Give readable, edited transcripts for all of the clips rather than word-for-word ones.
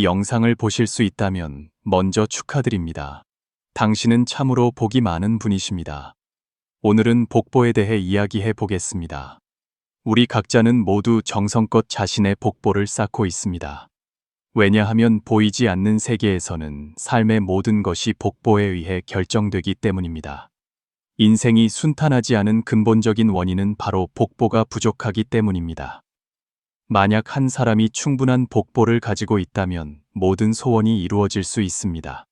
이 영상을 보실 수 있다면 먼저 축하드립니다. 당신은 참으로 복이 많은 분이십니다. 오늘은 복보에 대해 이야기해 보겠습니다. 우리 각자는 모두 정성껏 자신의 복보를 쌓고 있습니다. 왜냐하면 보이지 않는 세계에서는 삶의 모든 것이 복보에 의해 결정되기 때문입니다. 인생이 순탄하지 않은 근본적인 원인은 바로 복보가 부족하기 때문입니다. 만약 한 사람이 충분한 복보를 가지고 있다면 모든 소원이 이루어질 수 있습니다.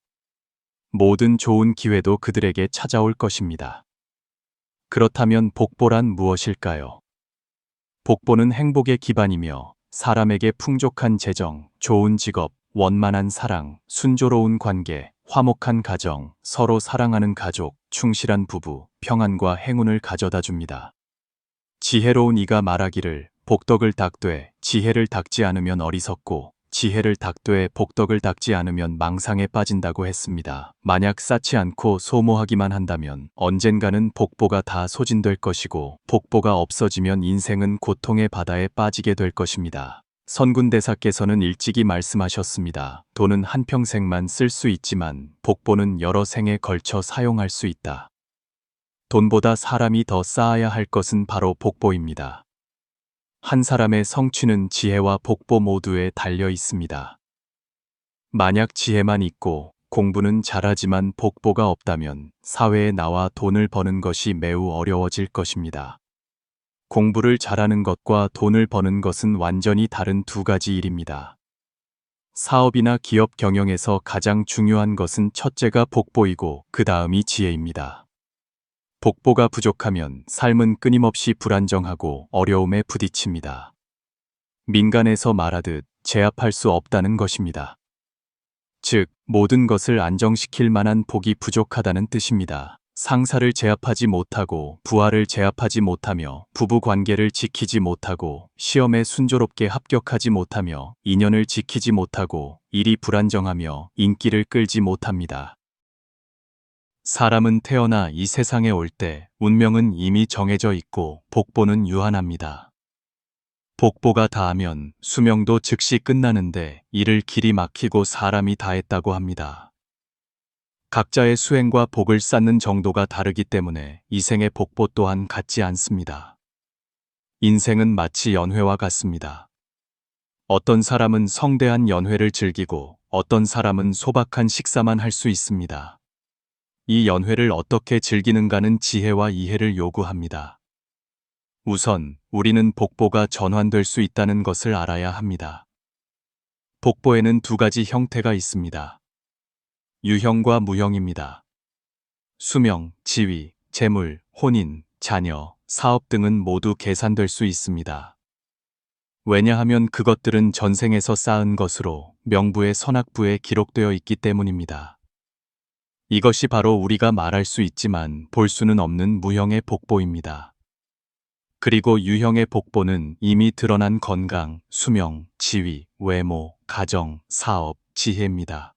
모든 좋은 기회도 그들에게 찾아올 것입니다. 그렇다면 복보란 무엇일까요? 복보는 행복의 기반이며 사람에게 풍족한 재정, 좋은 직업, 원만한 사랑, 순조로운 관계, 화목한 가정, 서로 사랑하는 가족, 충실한 부부, 평안과 행운을 가져다 줍니다. 지혜로운 이가 말하기를 복덕을 닦되 지혜를 닦지 않으면 어리석고 지혜를 닦되 복덕을 닦지 않으면 망상에 빠진다고 했습니다. 만약 쌓지 않고 소모하기만 한다면 언젠가는 복보가 다 소진될 것이고 복보가 없어지면 인생은 고통의 바다에 빠지게 될 것입니다. 선군대사께서는 일찍이 말씀하셨습니다. 돈은 한평생만 쓸 수 있지만 복보는 여러 생에 걸쳐 사용할 수 있다. 돈보다 사람이 더 쌓아야 할 것은 바로 복보입니다. 한 사람의 성취는 지혜와 복보 모두에 달려 있습니다. 만약 지혜만 있고 공부는 잘하지만 복보가 없다면 사회에 나와 돈을 버는 것이 매우 어려워질 것입니다. 공부를 잘하는 것과 돈을 버는 것은 완전히 다른 두 가지 일입니다. 사업이나 기업 경영에서 가장 중요한 것은 첫째가 복보이고 그 다음이 지혜입니다. 복보가 부족하면 삶은 끊임없이 불안정하고 어려움에 부딪힙니다. 민간에서 말하듯 제압할 수 없다는 것입니다. 즉, 모든 것을 안정시킬 만한 복이 부족하다는 뜻입니다. 상사를 제압하지 못하고 부하를 제압하지 못하며 부부 관계를 지키지 못하고 시험에 순조롭게 합격하지 못하며 인연을 지키지 못하고 일이 불안정하며 인기를 끌지 못합니다. 사람은 태어나 이 세상에 올 때 운명은 이미 정해져 있고 복보는 유한합니다. 복보가 다하면 수명도 즉시 끝나는데 이를 길이 막히고 사람이 다했다고 합니다. 각자의 수행과 복을 쌓는 정도가 다르기 때문에 이 생의 복보 또한 같지 않습니다. 인생은 마치 연회와 같습니다. 어떤 사람은 성대한 연회를 즐기고 어떤 사람은 소박한 식사만 할 수 있습니다. 이 연회를 어떻게 즐기는가는 지혜와 이해를 요구합니다. 우선 우리는 복보가 전환될 수 있다는 것을 알아야 합니다. 복보에는 두 가지 형태가 있습니다. 유형과 무형입니다. 수명, 지위, 재물, 혼인, 자녀, 사업 등은 모두 계산될 수 있습니다. 왜냐하면 그것들은 전생에서 쌓은 것으로 명부의 선악부에 기록되어 있기 때문입니다. 이것이 바로 우리가 말할 수 있지만 볼 수는 없는 무형의 복보입니다. 그리고 유형의 복보는 이미 드러난 건강, 수명, 지위, 외모, 가정, 사업, 지혜입니다.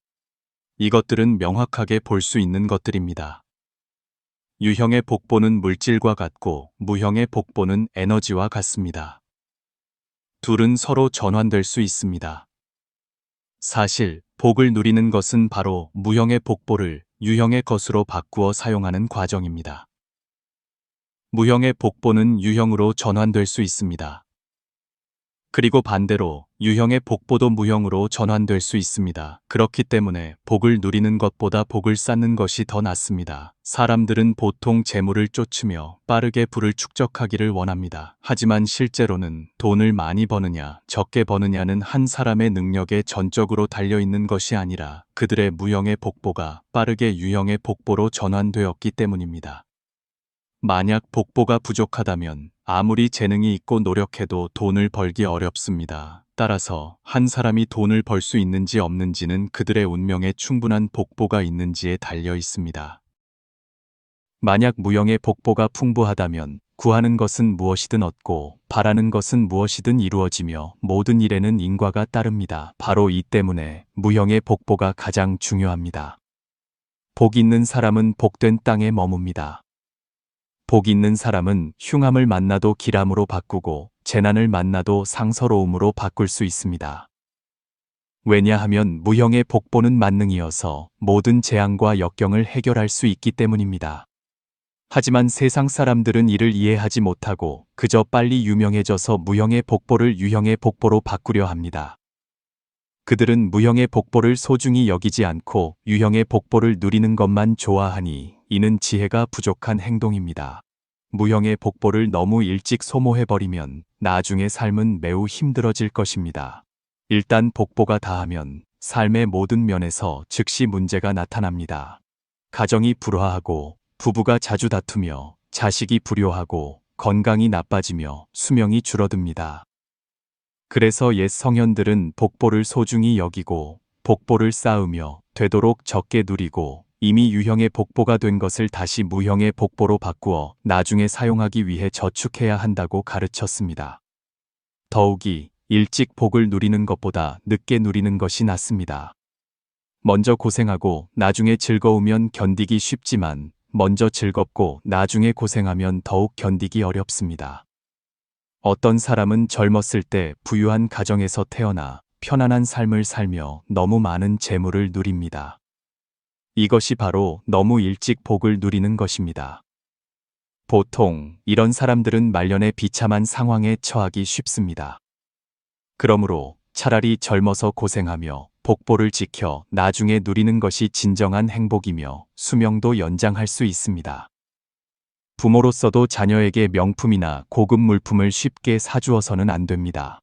이것들은 명확하게 볼 수 있는 것들입니다. 유형의 복보는 물질과 같고 무형의 복보는 에너지와 같습니다. 둘은 서로 전환될 수 있습니다. 사실 복을 누리는 것은 바로 무형의 복보를 유형의 것으로 바꾸어 사용하는 과정입니다. 무형의 복보는 유형으로 전환될 수 있습니다. 그리고 반대로 유형의 복보도 무형으로 전환될 수 있습니다. 그렇기 때문에 복을 누리는 것보다 복을 쌓는 것이 더 낫습니다. 사람들은 보통 재물을 쫓으며 빠르게 부를 축적하기를 원합니다. 하지만 실제로는 돈을 많이 버느냐, 적게 버느냐는 한 사람의 능력에 전적으로 달려있는 것이 아니라 그들의 무형의 복보가 빠르게 유형의 복보로 전환되었기 때문입니다. 만약 복보가 부족하다면 아무리 재능이 있고 노력해도 돈을 벌기 어렵습니다. 따라서 한 사람이 돈을 벌 수 있는지 없는지는 그들의 운명에 충분한 복보가 있는지에 달려 있습니다. 만약 무형의 복보가 풍부하다면 구하는 것은 무엇이든 얻고 바라는 것은 무엇이든 이루어지며 모든 일에는 인과가 따릅니다. 바로 이 때문에 무형의 복보가 가장 중요합니다. 복 있는 사람은 복된 땅에 머뭅니다. 복 있는 사람은 흉함을 만나도 기람으로 바꾸고 재난을 만나도 상서로움으로 바꿀 수 있습니다. 왜냐하면 무형의 복보는 만능이어서 모든 재앙과 역경을 해결할 수 있기 때문입니다. 하지만 세상 사람들은 이를 이해하지 못하고 그저 빨리 유명해져서 무형의 복보를 유형의 복보로 바꾸려 합니다. 그들은 무형의 복보를 소중히 여기지 않고 유형의 복보를 누리는 것만 좋아하니 이는 지혜가 부족한 행동입니다. 무형의 복보를 너무 일찍 소모해버리면 나중에 삶은 매우 힘들어질 것입니다. 일단 복보가 다하면 삶의 모든 면에서 즉시 문제가 나타납니다. 가정이 불화하고 부부가 자주 다투며 자식이 불효하고 건강이 나빠지며 수명이 줄어듭니다. 그래서 옛 성현들은 복보를 소중히 여기고 복보를 쌓으며 되도록 적게 누리고 이미 유형의 복보가 된 것을 다시 무형의 복보로 바꾸어 나중에 사용하기 위해 저축해야 한다고 가르쳤습니다. 더욱이 일찍 복을 누리는 것보다 늦게 누리는 것이 낫습니다. 먼저 고생하고 나중에 즐거우면 견디기 쉽지만 먼저 즐겁고 나중에 고생하면 더욱 견디기 어렵습니다. 어떤 사람은 젊었을 때 부유한 가정에서 태어나 편안한 삶을 살며 너무 많은 재물을 누립니다. 이것이 바로 너무 일찍 복을 누리는 것입니다. 보통 이런 사람들은 말년에 비참한 상황에 처하기 쉽습니다. 그러므로 차라리 젊어서 고생하며 복보를 지켜 나중에 누리는 것이 진정한 행복이며 수명도 연장할 수 있습니다. 부모로서도 자녀에게 명품이나 고급 물품을 쉽게 사주어서는 안 됩니다.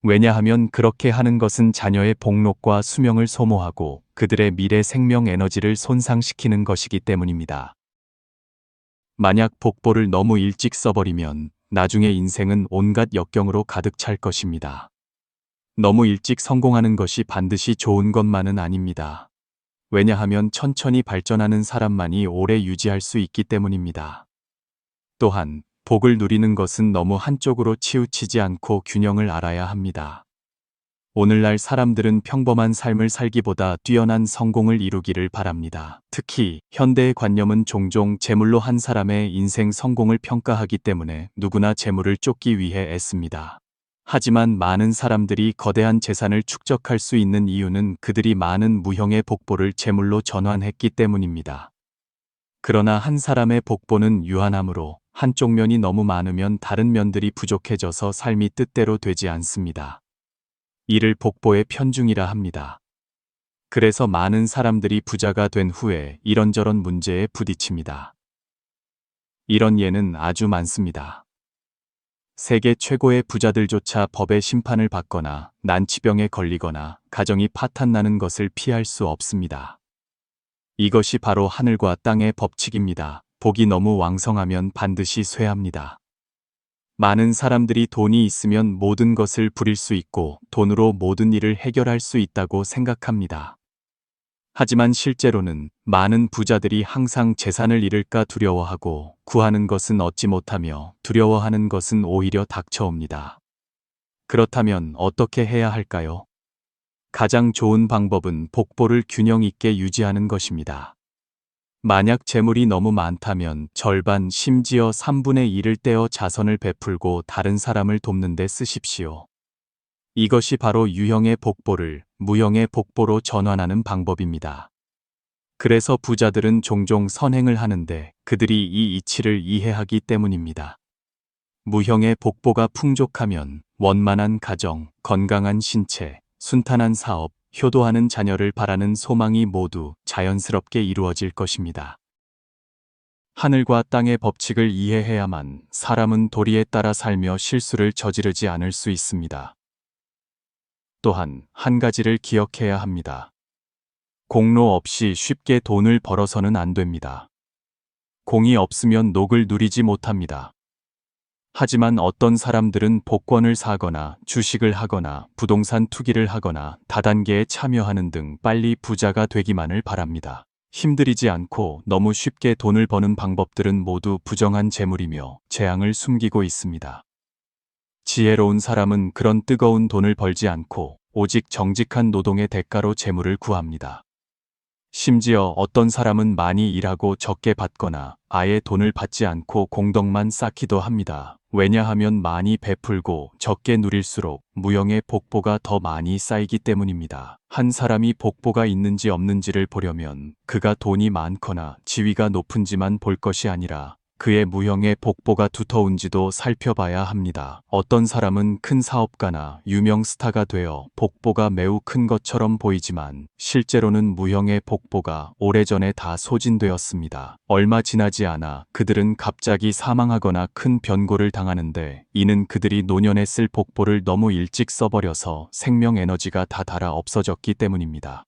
왜냐하면 그렇게 하는 것은 자녀의 복록과 수명을 소모하고 그들의 미래 생명 에너지를 손상시키는 것이기 때문입니다. 만약 복보를 너무 일찍 써버리면 나중에 인생은 온갖 역경으로 가득 찰 것입니다. 너무 일찍 성공하는 것이 반드시 좋은 것만은 아닙니다. 왜냐하면 천천히 발전하는 사람만이 오래 유지할 수 있기 때문입니다. 또한 복을 누리는 것은 너무 한쪽으로 치우치지 않고 균형을 알아야 합니다. 오늘날 사람들은 평범한 삶을 살기보다 뛰어난 성공을 이루기를 바랍니다. 특히 현대의 관념은 종종 재물로 한 사람의 인생 성공을 평가하기 때문에 누구나 재물을 쫓기 위해 애씁니다. 하지만 많은 사람들이 거대한 재산을 축적할 수 있는 이유는 그들이 많은 무형의 복보를 재물로 전환했기 때문입니다. 그러나 한 사람의 복보는 유한하므로 한쪽 면이 너무 많으면 다른 면들이 부족해져서 삶이 뜻대로 되지 않습니다. 이를 복보의 편중이라 합니다. 그래서 많은 사람들이 부자가 된 후에 이런저런 문제에 부딪힙니다. 이런 예는 아주 많습니다. 세계 최고의 부자들조차 법의 심판을 받거나 난치병에 걸리거나 가정이 파탄나는 것을 피할 수 없습니다. 이것이 바로 하늘과 땅의 법칙입니다. 복이 너무 왕성하면 반드시 쇠합니다. 많은 사람들이 돈이 있으면 모든 것을 부릴 수 있고 돈으로 모든 일을 해결할 수 있다고 생각합니다. 하지만 실제로는 많은 부자들이 항상 재산을 잃을까 두려워하고 구하는 것은 얻지 못하며 두려워하는 것은 오히려 닥쳐옵니다. 그렇다면 어떻게 해야 할까요? 가장 좋은 방법은 복보를 균형 있게 유지하는 것입니다. 만약 재물이 너무 많다면 절반 심지어 3분의 1을 떼어 자선을 베풀고 다른 사람을 돕는 데 쓰십시오. 이것이 바로 유형의 복보를 무형의 복보로 전환하는 방법입니다. 그래서 부자들은 종종 선행을 하는데 그들이 이 이치를 이해하기 때문입니다. 무형의 복보가 풍족하면 원만한 가정, 건강한 신체, 순탄한 사업, 효도하는 자녀를 바라는 소망이 모두 자연스럽게 이루어질 것입니다. 하늘과 땅의 법칙을 이해해야만 사람은 도리에 따라 살며 실수를 저지르지 않을 수 있습니다. 또한 한 가지를 기억해야 합니다. 공로 없이 쉽게 돈을 벌어서는 안 됩니다. 공이 없으면 녹을 누리지 못합니다. 하지만 어떤 사람들은 복권을 사거나 주식을 하거나 부동산 투기를 하거나 다단계에 참여하는 등 빨리 부자가 되기만을 바랍니다. 힘들이지 않고 너무 쉽게 돈을 버는 방법들은 모두 부정한 재물이며 재앙을 숨기고 있습니다. 지혜로운 사람은 그런 뜨거운 돈을 벌지 않고 오직 정직한 노동의 대가로 재물을 구합니다. 심지어 어떤 사람은 많이 일하고 적게 받거나 아예 돈을 받지 않고 공덕만 쌓기도 합니다. 왜냐하면 많이 베풀고 적게 누릴수록 무형의 복보가 더 많이 쌓이기 때문입니다. 한 사람이 복보가 있는지 없는지를 보려면 그가 돈이 많거나 지위가 높은지만 볼 것이 아니라 그의 무형의 복보가 두터운지도 살펴봐야 합니다. 어떤 사람은 큰 사업가나 유명 스타가 되어 복보가 매우 큰 것처럼 보이지만 실제로는 무형의 복보가 오래전에 다 소진되었습니다. 얼마 지나지 않아 그들은 갑자기 사망하거나 큰 변고를 당하는데 이는 그들이 노년에 쓸 복보를 너무 일찍 써버려서 생명 에너지가 다 닳아 없어졌기 때문입니다.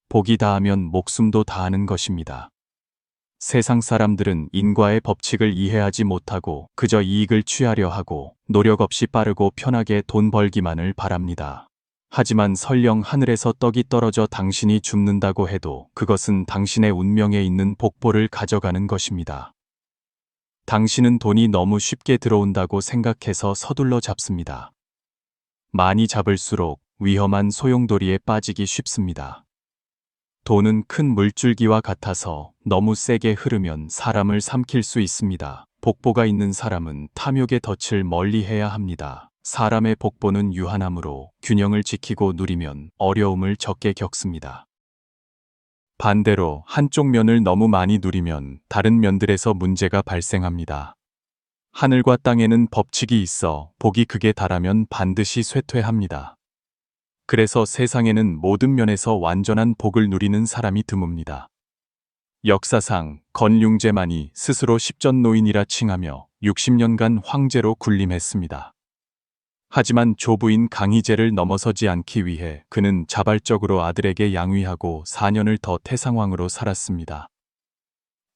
복이 다하면 목숨도 다하는 것입니다. 세상 사람들은 인과의 법칙을 이해하지 못하고 그저 이익을 취하려 하고 노력 없이 빠르고 편하게 돈 벌기만을 바랍니다. 하지만 설령 하늘에서 떡이 떨어져 당신이 줍는다고 해도 그것은 당신의 운명에 있는 복보를 가져가는 것입니다. 당신은 돈이 너무 쉽게 들어온다고 생각해서 서둘러 잡습니다. 많이 잡을수록 위험한 소용돌이에 빠지기 쉽습니다. 돈은 큰 물줄기와 같아서 너무 세게 흐르면 사람을 삼킬 수 있습니다. 복보가 있는 사람은 탐욕의 덫을 멀리해야 합니다. 사람의 복보는 유한하므로 균형을 지키고 누리면 어려움을 적게 겪습니다. 반대로 한쪽 면을 너무 많이 누리면 다른 면들에서 문제가 발생합니다. 하늘과 땅에는 법칙이 있어 복이 극에 달하면 반드시 쇠퇴합니다. 그래서 세상에는 모든 면에서 완전한 복을 누리는 사람이 드뭅니다. 역사상 건륭제만이 스스로 십전노인이라 칭하며 60년간 황제로 군림했습니다. 하지만 조부인 강희제를 넘어서지 않기 위해 그는 자발적으로 아들에게 양위하고 4년을 더 태상왕으로 살았습니다.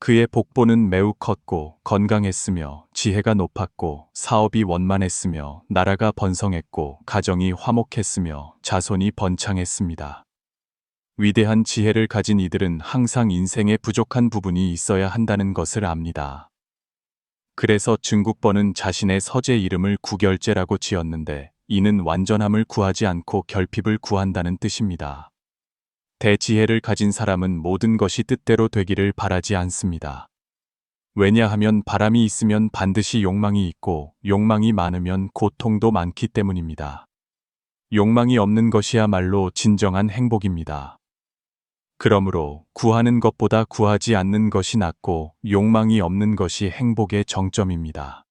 그의 복보는 매우 컸고 건강했으며 지혜가 높았고 사업이 원만했으며 나라가 번성했고 가정이 화목했으며 자손이 번창했습니다. 위대한 지혜를 가진 이들은 항상 인생에 부족한 부분이 있어야 한다는 것을 압니다. 그래서 증국본은 자신의 서재 이름을 구결제라고 지었는데 이는 완전함을 구하지 않고 결핍을 구한다는 뜻입니다. 대지혜를 가진 사람은 모든 것이 뜻대로 되기를 바라지 않습니다. 왜냐하면 바람이 있으면 반드시 욕망이 있고 욕망이 많으면 고통도 많기 때문입니다. 욕망이 없는 것이야말로 진정한 행복입니다. 그러므로 구하는 것보다 구하지 않는 것이 낫고 욕망이 없는 것이 행복의 정점입니다.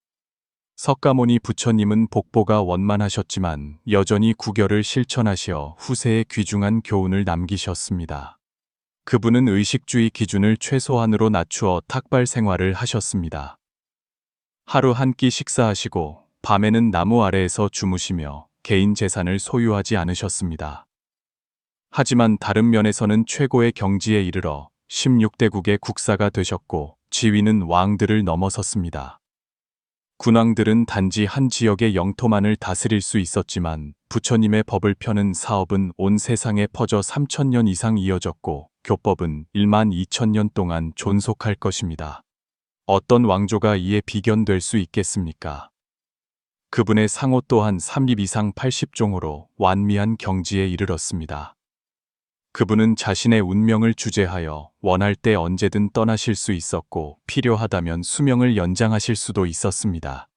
석가모니 부처님은 복보가 원만하셨지만 여전히 구결을 실천하시어 후세에 귀중한 교훈을 남기셨습니다. 그분은 의식주의 기준을 최소한으로 낮추어 탁발 생활을 하셨습니다. 하루 한 끼 식사하시고 밤에는 나무 아래에서 주무시며 개인 재산을 소유하지 않으셨습니다. 하지만 다른 면에서는 최고의 경지에 이르러 16대국의 국사가 되셨고 지위는 왕들을 넘어섰습니다. 군왕들은 단지 한 지역의 영토만을 다스릴 수 있었지만 부처님의 법을 펴는 사업은 온 세상에 퍼져 3000년 이상 이어졌고 교법은 1만 2000년 동안 존속할 것입니다. 어떤 왕조가 이에 비견될 수 있겠습니까? 그분의 상호 또한 3립 이상 80종으로 완미한 경지에 이르렀습니다. 그분은 자신의 운명을 주재하여 원할 때 언제든 떠나실 수 있었고 필요하다면 수명을 연장하실 수도 있었습니다.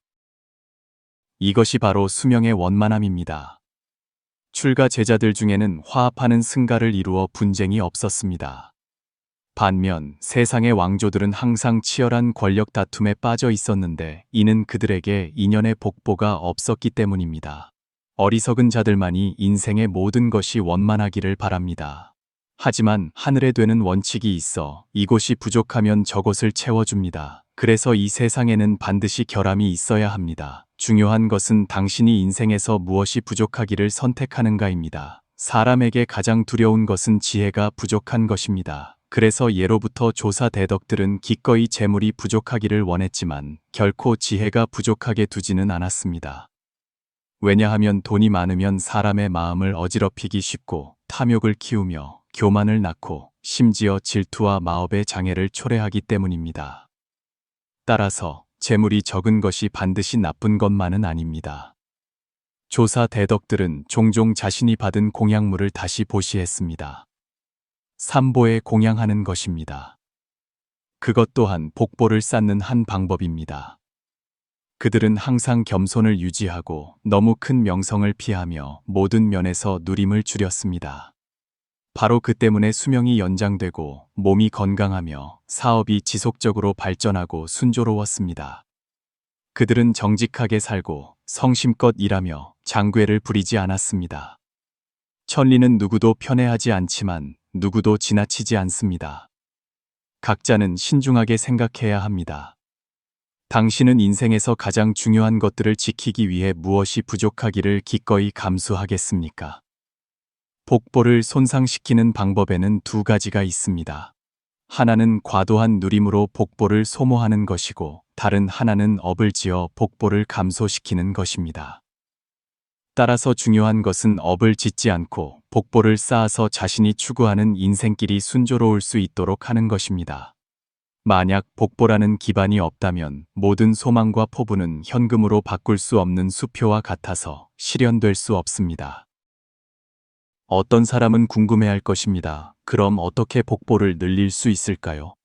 이것이 바로 수명의 원만함입니다. 출가 제자들 중에는 화합하는 승가를 이루어 분쟁이 없었습니다. 반면 세상의 왕조들은 항상 치열한 권력 다툼에 빠져 있었는데 이는 그들에게 인연의 복보가 없었기 때문입니다. 어리석은 자들만이 인생의 모든 것이 원만하기를 바랍니다. 하지만 하늘에 되는 원칙이 있어 이곳이 부족하면 저곳을 채워줍니다. 그래서 이 세상에는 반드시 결함이 있어야 합니다. 중요한 것은 당신이 인생에서 무엇이 부족하기를 선택하는가입니다. 사람에게 가장 두려운 것은 지혜가 부족한 것입니다. 그래서 예로부터 조사 대덕들은 기꺼이 재물이 부족하기를 원했지만 결코 지혜가 부족하게 두지는 않았습니다. 왜냐하면 돈이 많으면 사람의 마음을 어지럽히기 쉽고 탐욕을 키우며 교만을 낳고 심지어 질투와 마업의 장애를 초래하기 때문입니다. 따라서 재물이 적은 것이 반드시 나쁜 것만은 아닙니다. 조사 대덕들은 종종 자신이 받은 공양물을 다시 보시했습니다. 삼보에 공양하는 것입니다. 그것 또한 복보를 쌓는 한 방법입니다. 그들은 항상 겸손을 유지하고 너무 큰 명성을 피하며 모든 면에서 누림을 줄였습니다. 바로 그 때문에 수명이 연장되고 몸이 건강하며 사업이 지속적으로 발전하고 순조로웠습니다. 그들은 정직하게 살고 성심껏 일하며 장괴를 부리지 않았습니다. 천리는 누구도 편애하지 않지만 누구도 지나치지 않습니다. 각자는 신중하게 생각해야 합니다. 당신은 인생에서 가장 중요한 것들을 지키기 위해 무엇이 부족하기를 기꺼이 감수하겠습니까? 복보를 손상시키는 방법에는 두 가지가 있습니다. 하나는 과도한 누림으로 복보를 소모하는 것이고 다른 하나는 업을 지어 복보를 감소시키는 것입니다. 따라서 중요한 것은 업을 짓지 않고 복보를 쌓아서 자신이 추구하는 인생길이 순조로울 수 있도록 하는 것입니다. 만약 복보라는 기반이 없다면 모든 소망과 포부는 현금으로 바꿀 수 없는 수표와 같아서 실현될 수 없습니다. 어떤 사람은 궁금해할 것입니다. 그럼 어떻게 복보를 늘릴 수 있을까요?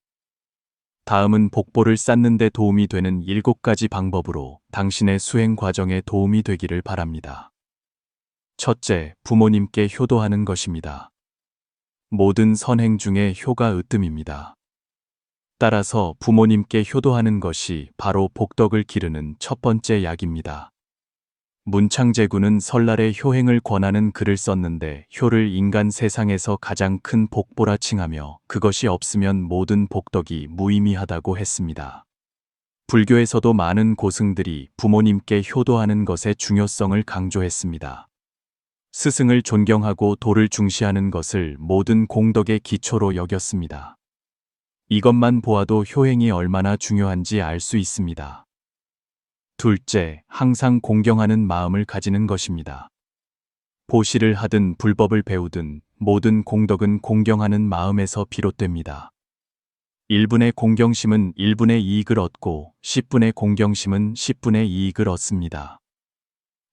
다음은 복보를 쌓는 데 도움이 되는 7가지 방법으로 당신의 수행 과정에 도움이 되기를 바랍니다. 첫째, 부모님께 효도하는 것입니다. 모든 선행 중에 효가 으뜸입니다. 따라서 부모님께 효도하는 것이 바로 복덕을 기르는 첫 번째 약입니다. 문창제군은 설날에 효행을 권하는 글을 썼는데 효를 인간 세상에서 가장 큰 복보라 칭하며 그것이 없으면 모든 복덕이 무의미하다고 했습니다. 불교에서도 많은 고승들이 부모님께 효도하는 것의 중요성을 강조했습니다. 스승을 존경하고 도를 중시하는 것을 모든 공덕의 기초로 여겼습니다. 이것만 보아도 효행이 얼마나 중요한지 알 수 있습니다. 둘째, 항상 공경하는 마음을 가지는 것입니다. 보시를 하든 불법을 배우든 모든 공덕은 공경하는 마음에서 비롯됩니다. 1분의 공경심은 1분의 이익을 얻고 10분의 공경심은 10분의 이익을 얻습니다.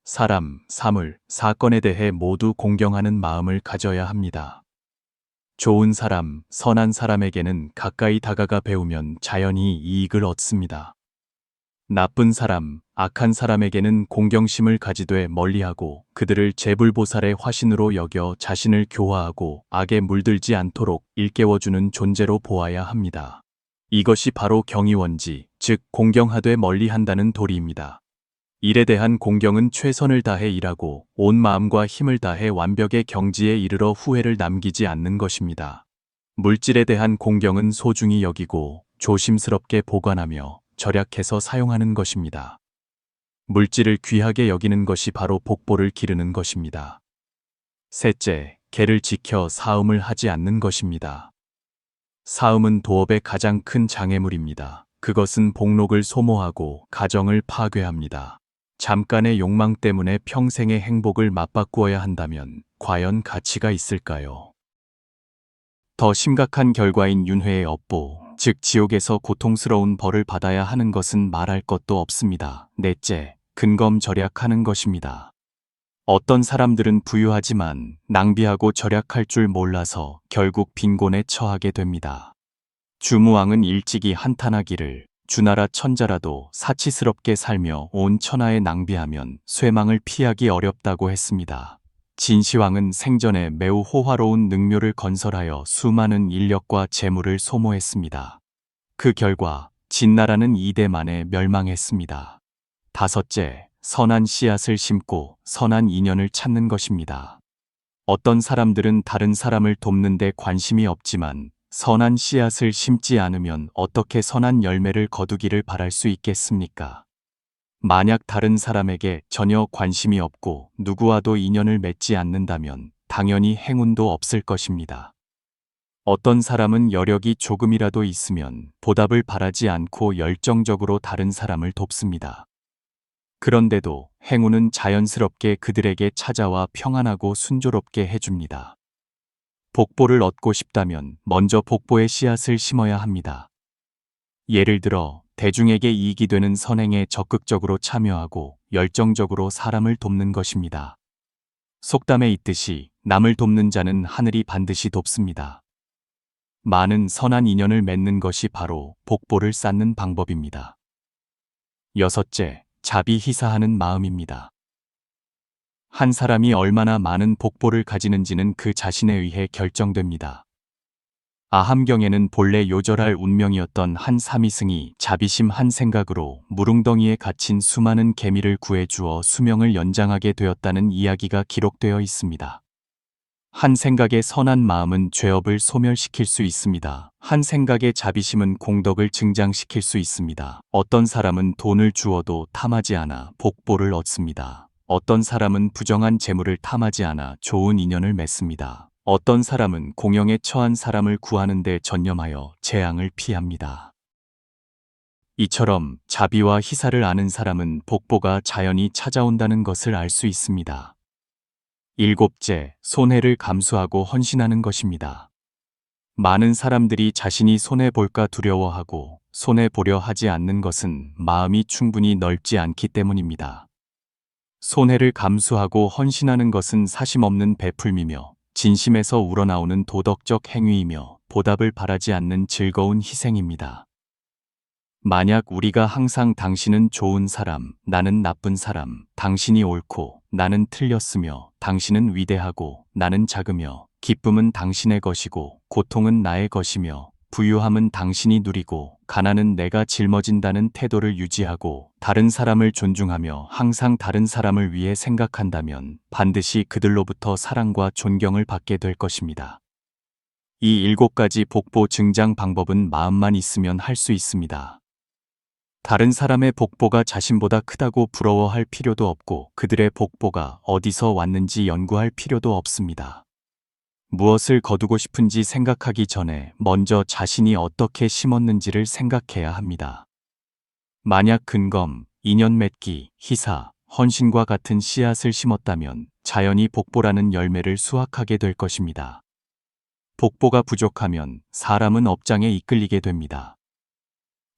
사람, 사물, 사건에 대해 모두 공경하는 마음을 가져야 합니다. 좋은 사람, 선한 사람에게는 가까이 다가가 배우면 자연히 이익을 얻습니다. 나쁜 사람, 악한 사람에게는 공경심을 가지되 멀리하고 그들을 제불보살의 화신으로 여겨 자신을 교화하고 악에 물들지 않도록 일깨워주는 존재로 보아야 합니다. 이것이 바로 경이원지, 즉 공경하되 멀리한다는 도리입니다. 일에 대한 공경은 최선을 다해 일하고 온 마음과 힘을 다해 완벽의 경지에 이르러 후회를 남기지 않는 것입니다. 물질에 대한 공경은 소중히 여기고 조심스럽게 보관하며 절약해서 사용하는 것입니다. 물질을 귀하게 여기는 것이 바로 복보를 기르는 것입니다. 셋째, 계를 지켜 사음을 하지 않는 것입니다. 사음은 도업의 가장 큰 장애물입니다. 그것은 복록을 소모하고 가정을 파괴합니다. 잠깐의 욕망 때문에 평생의 행복을 맞바꾸어야 한다면 과연 가치가 있을까요? 더 심각한 결과인 윤회의 업보, 즉 지옥에서 고통스러운 벌을 받아야 하는 것은 말할 것도 없습니다. 넷째, 근검 절약하는 것입니다. 어떤 사람들은 부유하지만 낭비하고 절약할 줄 몰라서 결국 빈곤에 처하게 됩니다. 주무왕은 일찍이 한탄하기를 주나라 천자라도 사치스럽게 살며 온 천하에 낭비하면 쇠망을 피하기 어렵다고 했습니다. 진시황은 생전에 매우 호화로운 능묘를 건설하여 수많은 인력과 재물을 소모했습니다. 그 결과 진나라는 2대 만에 멸망했습니다. 다섯째, 선한 씨앗을 심고 선한 인연을 찾는 것입니다. 어떤 사람들은 다른 사람을 돕는 데 관심이 없지만 선한 씨앗을 심지 않으면 어떻게 선한 열매를 거두기를 바랄 수 있겠습니까? 만약 다른 사람에게 전혀 관심이 없고 누구와도 인연을 맺지 않는다면 당연히 행운도 없을 것입니다. 어떤 사람은 여력이 조금이라도 있으면 보답을 바라지 않고 열정적으로 다른 사람을 돕습니다. 그런데도 행운은 자연스럽게 그들에게 찾아와 평안하고 순조롭게 해줍니다. 복보를 얻고 싶다면 먼저 복보의 씨앗을 심어야 합니다. 예를 들어 대중에게 이익이 되는 선행에 적극적으로 참여하고 열정적으로 사람을 돕는 것입니다. 속담에 있듯이 남을 돕는 자는 하늘이 반드시 돕습니다. 많은 선한 인연을 맺는 것이 바로 복보를 쌓는 방법입니다. 여섯째, 자비희사하는 마음입니다. 한 사람이 얼마나 많은 복보를 가지는지는 그 자신에 의해 결정됩니다. 아함경에는 본래 요절할 운명이었던 한 사미승이 자비심 한 생각으로 물웅덩이에 갇힌 수많은 개미를 구해주어 수명을 연장하게 되었다는 이야기가 기록되어 있습니다. 한 생각의 선한 마음은 죄업을 소멸시킬 수 있습니다. 한 생각의 자비심은 공덕을 증장시킬 수 있습니다. 어떤 사람은 돈을 주어도 탐하지 않아 복보를 얻습니다. 어떤 사람은 부정한 재물을 탐하지 않아 좋은 인연을 맺습니다. 어떤 사람은 공영에 처한 사람을 구하는 데 전념하여 재앙을 피합니다. 이처럼 자비와 희사를 아는 사람은 복보가 자연히 찾아온다는 것을 알 수 있습니다. 일곱째, 손해를 감수하고 헌신하는 것입니다. 많은 사람들이 자신이 손해볼까 두려워하고 손해보려 하지 않는 것은 마음이 충분히 넓지 않기 때문입니다. 손해를 감수하고 헌신하는 것은 사심없는 베풀미며 진심에서 우러나오는 도덕적 행위이며 보답을 바라지 않는 즐거운 희생입니다. 만약 우리가 항상 당신은 좋은 사람, 나는 나쁜 사람, 당신이 옳고 나는 틀렸으며 당신은 위대하고 나는 작으며 기쁨은 당신의 것이고 고통은 나의 것이며 부유함은 당신이 누리고 가난은 내가 짊어진다는 태도를 유지하고 다른 사람을 존중하며 항상 다른 사람을 위해 생각한다면 반드시 그들로부터 사랑과 존경을 받게 될 것입니다. 이 7가지 복보 증장 방법은 마음만 있으면 할 수 있습니다. 다른 사람의 복보가 자신보다 크다고 부러워할 필요도 없고 그들의 복보가 어디서 왔는지 연구할 필요도 없습니다. 무엇을 거두고 싶은지 생각하기 전에 먼저 자신이 어떻게 심었는지를 생각해야 합니다. 만약 근검, 인연 맺기, 희사, 헌신과 같은 씨앗을 심었다면 자연히 복보라는 열매를 수확하게 될 것입니다. 복보가 부족하면 사람은 업장에 이끌리게 됩니다.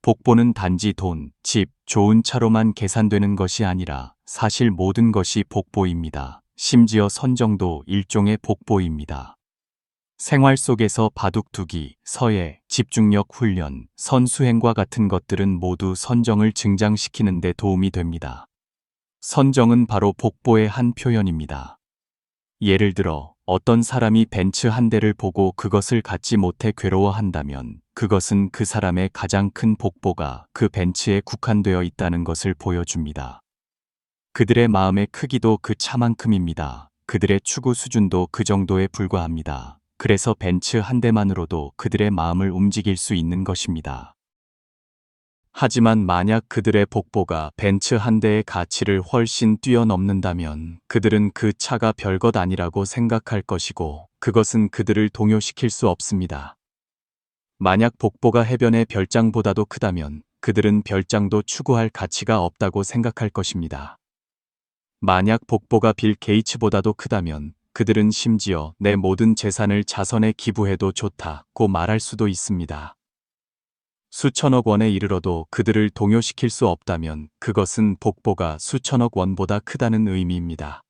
복보는 단지 돈, 집, 좋은 차로만 계산되는 것이 아니라 사실 모든 것이 복보입니다. 심지어 선정도 일종의 복보입니다. 생활 속에서 바둑두기, 서예, 집중력 훈련, 선수행과 같은 것들은 모두 선정을 증장시키는 데 도움이 됩니다. 선정은 바로 복보의 한 표현입니다. 예를 들어 어떤 사람이 벤츠 한 대를 보고 그것을 갖지 못해 괴로워한다면 그것은 그 사람의 가장 큰 복보가 그 벤츠에 국한되어 있다는 것을 보여줍니다. 그들의 마음의 크기도 그 차만큼입니다. 그들의 추구 수준도 그 정도에 불과합니다. 그래서 벤츠 한 대만으로도 그들의 마음을 움직일 수 있는 것입니다. 하지만 만약 그들의 복보가 벤츠 한 대의 가치를 훨씬 뛰어넘는다면 그들은 그 차가 별것 아니라고 생각할 것이고 그것은 그들을 동요시킬 수 없습니다. 만약 복보가 해변의 별장보다도 크다면 그들은 별장도 추구할 가치가 없다고 생각할 것입니다. 만약 복보가 빌 게이츠보다도 크다면 그들은 심지어 내 모든 재산을 자선에 기부해도 좋다고 말할 수도 있습니다. 수천억 원에 이르러도 그들을 동요시킬 수 없다면 그것은 복보가 수천억 원보다 크다는 의미입니다.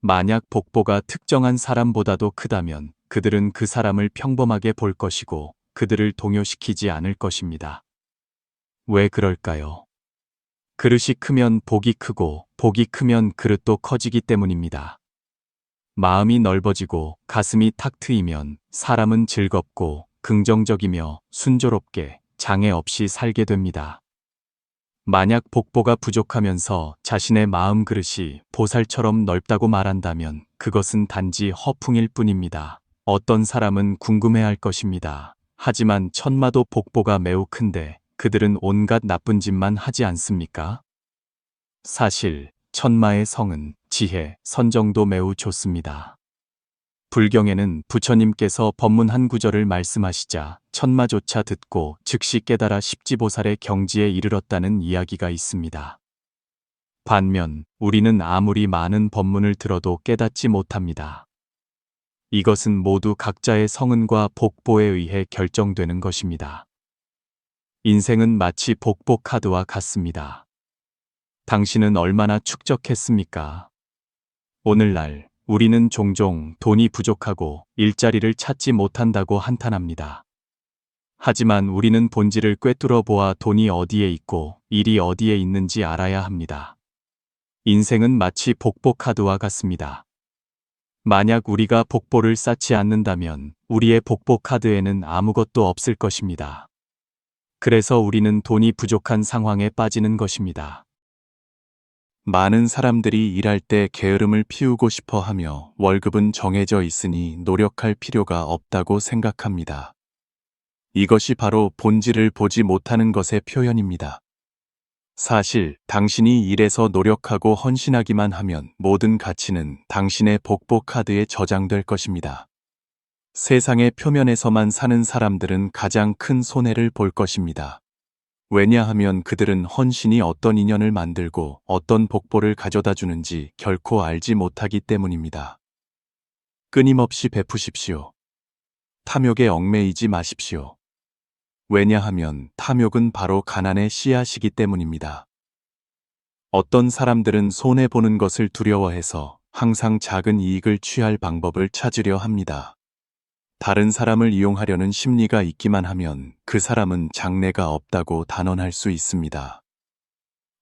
만약 복보가 특정한 사람보다도 크다면 그들은 그 사람을 평범하게 볼 것이고 그들을 동요시키지 않을 것입니다. 왜 그럴까요? 그릇이 크면 복이 크고 복이 크면 그릇도 커지기 때문입니다. 마음이 넓어지고 가슴이 탁 트이면 사람은 즐겁고 긍정적이며 순조롭게 장애 없이 살게 됩니다. 만약 복보가 부족하면서 자신의 마음 그릇이 보살처럼 넓다고 말한다면 그것은 단지 허풍일 뿐입니다. 어떤 사람은 궁금해할 것입니다. 하지만 천마도 복보가 매우 큰데 그들은 온갖 나쁜 짓만 하지 않습니까? 사실 천마의 성은 지혜, 선정도 매우 좋습니다. 불경에는 부처님께서 법문 한 구절을 말씀하시자 천마조차 듣고 즉시 깨달아 십지보살의 경지에 이르렀다는 이야기가 있습니다. 반면 우리는 아무리 많은 법문을 들어도 깨닫지 못합니다. 이것은 모두 각자의 성은과 복보에 의해 결정되는 것입니다. 인생은 마치 복보 카드와 같습니다. 당신은 얼마나 축적했습니까? 오늘날 우리는 종종 돈이 부족하고 일자리를 찾지 못한다고 한탄합니다. 하지만 우리는 본질을 꿰뚫어 보아 돈이 어디에 있고 일이 어디에 있는지 알아야 합니다. 인생은 마치 복보 카드와 같습니다. 만약 우리가 복보를 쌓지 않는다면 우리의 복보 카드에는 아무것도 없을 것입니다. 그래서 우리는 돈이 부족한 상황에 빠지는 것입니다. 많은 사람들이 일할 때 게으름을 피우고 싶어 하며 월급은 정해져 있으니 노력할 필요가 없다고 생각합니다. 이것이 바로 본질을 보지 못하는 것의 표현입니다. 사실 당신이 일해서 노력하고 헌신하기만 하면 모든 가치는 당신의 복보 카드에 저장될 것입니다. 세상의 표면에서만 사는 사람들은 가장 큰 손해를 볼 것입니다. 왜냐하면 그들은 헌신이 어떤 인연을 만들고 어떤 복보를 가져다 주는지 결코 알지 못하기 때문입니다. 끊임없이 베푸십시오. 탐욕에 얽매이지 마십시오. 왜냐하면 탐욕은 바로 가난의 씨앗이기 때문입니다. 어떤 사람들은 손해보는 것을 두려워해서 항상 작은 이익을 취할 방법을 찾으려 합니다. 다른 사람을 이용하려는 심리가 있기만 하면 그 사람은 장래가 없다고 단언할 수 있습니다.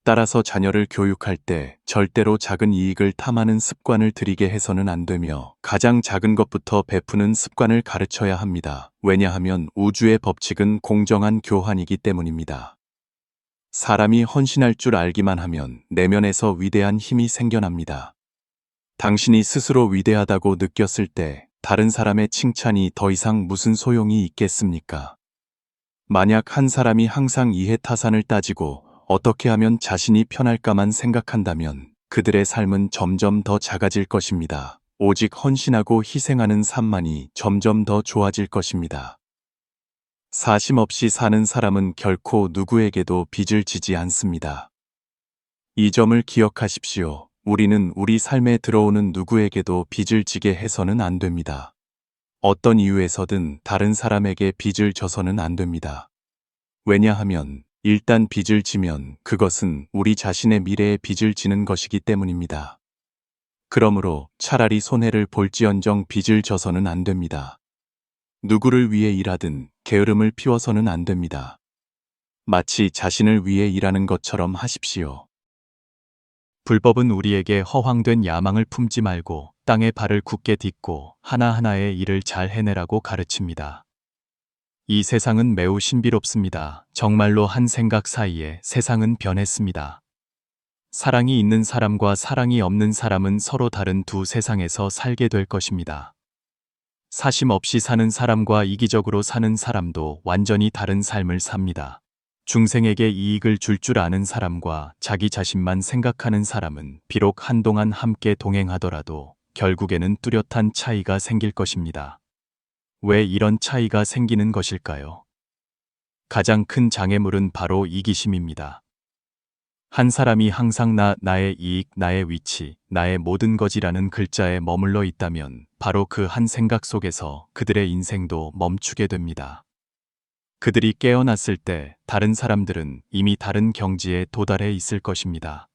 따라서 자녀를 교육할 때 절대로 작은 이익을 탐하는 습관을 들이게 해서는 안 되며 가장 작은 것부터 베푸는 습관을 가르쳐야 합니다. 왜냐하면 우주의 법칙은 공정한 교환이기 때문입니다. 사람이 헌신할 줄 알기만 하면 내면에서 위대한 힘이 생겨납니다. 당신이 스스로 위대하다고 느꼈을 때 다른 사람의 칭찬이 더 이상 무슨 소용이 있겠습니까? 만약 한 사람이 항상 이해타산을 따지고 어떻게 하면 자신이 편할까만 생각한다면 그들의 삶은 점점 더 작아질 것입니다. 오직 헌신하고 희생하는 삶만이 점점 더 좋아질 것입니다. 사심 없이 사는 사람은 결코 누구에게도 빚을 지지 않습니다. 이 점을 기억하십시오. 우리는 우리 삶에 들어오는 누구에게도 빚을 지게 해서는 안 됩니다. 어떤 이유에서든 다른 사람에게 빚을 져서는 안 됩니다. 왜냐하면 일단 빚을 지면 그것은 우리 자신의 미래에 빚을 지는 것이기 때문입니다. 그러므로 차라리 손해를 볼지언정 빚을 져서는 안 됩니다. 누구를 위해 일하든 게으름을 피워서는 안 됩니다. 마치 자신을 위해 일하는 것처럼 하십시오. 불법은 우리에게 허황된 야망을 품지 말고 땅에 발을 굳게 딛고 하나하나의 일을 잘 해내라고 가르칩니다. 이 세상은 매우 신비롭습니다. 정말로 한 생각 사이에 세상은 변했습니다. 사랑이 있는 사람과 사랑이 없는 사람은 서로 다른 두 세상에서 살게 될 것입니다. 사심 없이 사는 사람과 이기적으로 사는 사람도 완전히 다른 삶을 삽니다. 중생에게 이익을 줄 줄 아는 사람과 자기 자신만 생각하는 사람은 비록 한동안 함께 동행하더라도 결국에는 뚜렷한 차이가 생길 것입니다. 왜 이런 차이가 생기는 것일까요? 가장 큰 장애물은 바로 이기심입니다. 한 사람이 항상 나의 이익, 나의 위치, 나의 모든 것이라는 글자에 머물러 있다면 바로 그 한 생각 속에서 그들의 인생도 멈추게 됩니다. 그들이 깨어났을 때 다른 사람들은 이미 다른 경지에 도달해 있을 것입니다.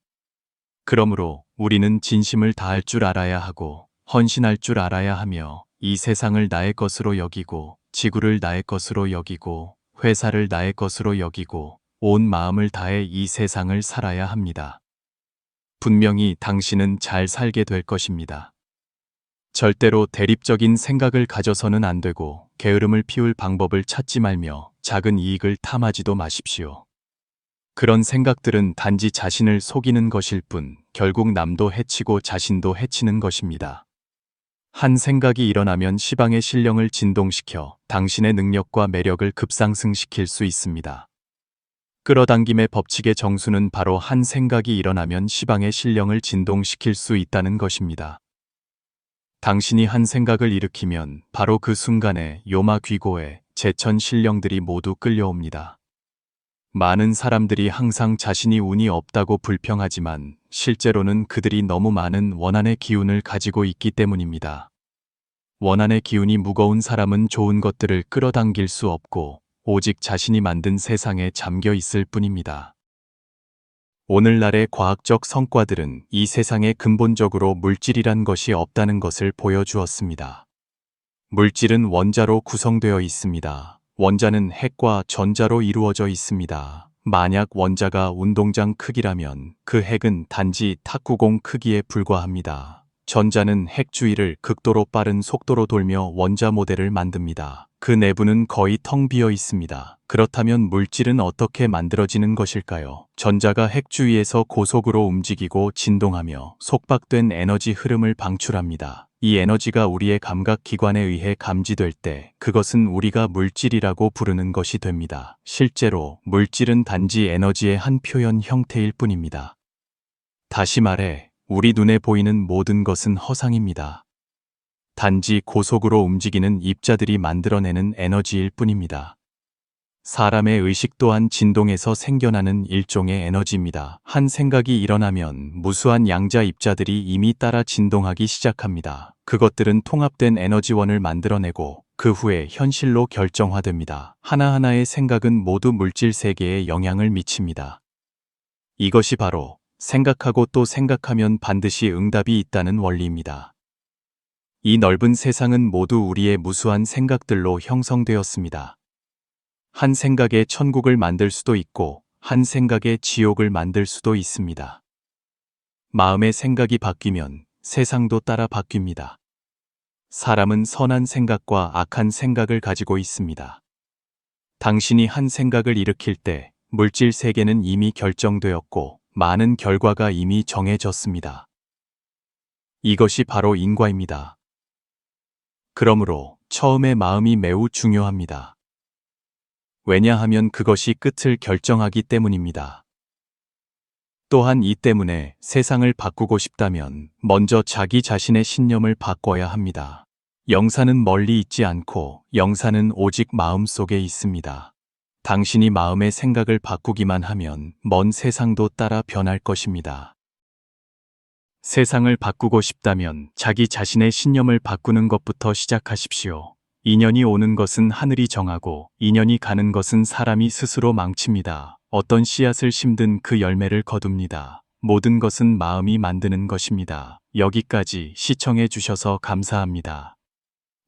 그러므로 우리는 진심을 다할 줄 알아야 하고 헌신할 줄 알아야 하며 이 세상을 나의 것으로 여기고 지구를 나의 것으로 여기고 회사를 나의 것으로 여기고 온 마음을 다해 이 세상을 살아야 합니다. 분명히 당신은 잘 살게 될 것입니다. 절대로 대립적인 생각을 가져서는 안 되고 게으름을 피울 방법을 찾지 말며 작은 이익을 탐하지도 마십시오. 그런 생각들은 단지 자신을 속이는 것일 뿐 결국 남도 해치고 자신도 해치는 것입니다. 한 생각이 일어나면 시방의 신령을 진동시켜 당신의 능력과 매력을 급상승시킬 수 있습니다. 끌어당김의 법칙의 정수는 바로 한 생각이 일어나면 시방의 신령을 진동시킬 수 있다는 것입니다. 당신이 한 생각을 일으키면 바로 그 순간에 요마 귀고에 제천 신령들이 모두 끌려옵니다. 많은 사람들이 항상 자신이 운이 없다고 불평하지만 실제로는 그들이 너무 많은 원한의 기운을 가지고 있기 때문입니다. 원한의 기운이 무거운 사람은 좋은 것들을 끌어당길 수 없고 오직 자신이 만든 세상에 잠겨 있을 뿐입니다. 오늘날의 과학적 성과들은 이 세상에 근본적으로 물질이란 것이 없다는 것을 보여주었습니다. 물질은 원자로 구성되어 있습니다. 원자는 핵과 전자로 이루어져 있습니다. 만약 원자가 운동장 크기라면 그 핵은 단지 탁구공 크기에 불과합니다. 전자는 핵 주위를 극도로 빠른 속도로 돌며 원자 모델을 만듭니다. 그 내부는 거의 텅 비어 있습니다. 그렇다면 물질은 어떻게 만들어지는 것일까요? 전자가 핵 주위에서 고속으로 움직이고 진동하며 속박된 에너지 흐름을 방출합니다. 이 에너지가 우리의 감각 기관에 의해 감지될 때 그것은 우리가 물질이라고 부르는 것이 됩니다. 실제로 물질은 단지 에너지의 한 표현 형태일 뿐입니다. 다시 말해 우리 눈에 보이는 모든 것은 허상입니다. 단지 고속으로 움직이는 입자들이 만들어내는 에너지일 뿐입니다. 사람의 의식 또한 진동에서 생겨나는 일종의 에너지입니다. 한 생각이 일어나면 무수한 양자 입자들이 이미 따라 진동하기 시작합니다. 그것들은 통합된 에너지원을 만들어내고 그 후에 현실로 결정화됩니다. 하나하나의 생각은 모두 물질 세계에 영향을 미칩니다. 이것이 바로 생각하고 또 생각하면 반드시 응답이 있다는 원리입니다. 이 넓은 세상은 모두 우리의 무수한 생각들로 형성되었습니다. 한 생각에 천국을 만들 수도 있고 한 생각에 지옥을 만들 수도 있습니다. 마음의 생각이 바뀌면 세상도 따라 바뀝니다. 사람은 선한 생각과 악한 생각을 가지고 있습니다. 당신이 한 생각을 일으킬 때 물질 세계는 이미 결정되었고 많은 결과가 이미 정해졌습니다. 이것이 바로 인과입니다. 그러므로 처음의 마음이 매우 중요합니다. 왜냐하면 그것이 끝을 결정하기 때문입니다. 또한 이 때문에 세상을 바꾸고 싶다면 먼저 자기 자신의 신념을 바꿔야 합니다. 영사는 멀리 있지 않고 영사는 오직 마음속에 있습니다. 당신이 마음의 생각을 바꾸기만 하면 먼 세상도 따라 변할 것입니다. 세상을 바꾸고 싶다면 자기 자신의 신념을 바꾸는 것부터 시작하십시오. 인연이 오는 것은 하늘이 정하고 인연이 가는 것은 사람이 스스로 망칩니다. 어떤 씨앗을 심든 그 열매를 거둡니다. 모든 것은 마음이 만드는 것입니다. 여기까지 시청해 주셔서 감사합니다.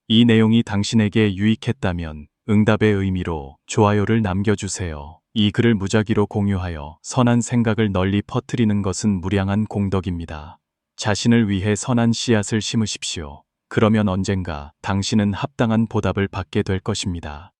이 내용이 당신에게 유익했다면 응답의 의미로 좋아요를 남겨주세요. 이 글을 무작위로 공유하여 선한 생각을 널리 퍼뜨리는 것은 무량한 공덕입니다. 자신을 위해 선한 씨앗을 심으십시오. 그러면 언젠가 당신은 합당한 보답을 받게 될 것입니다.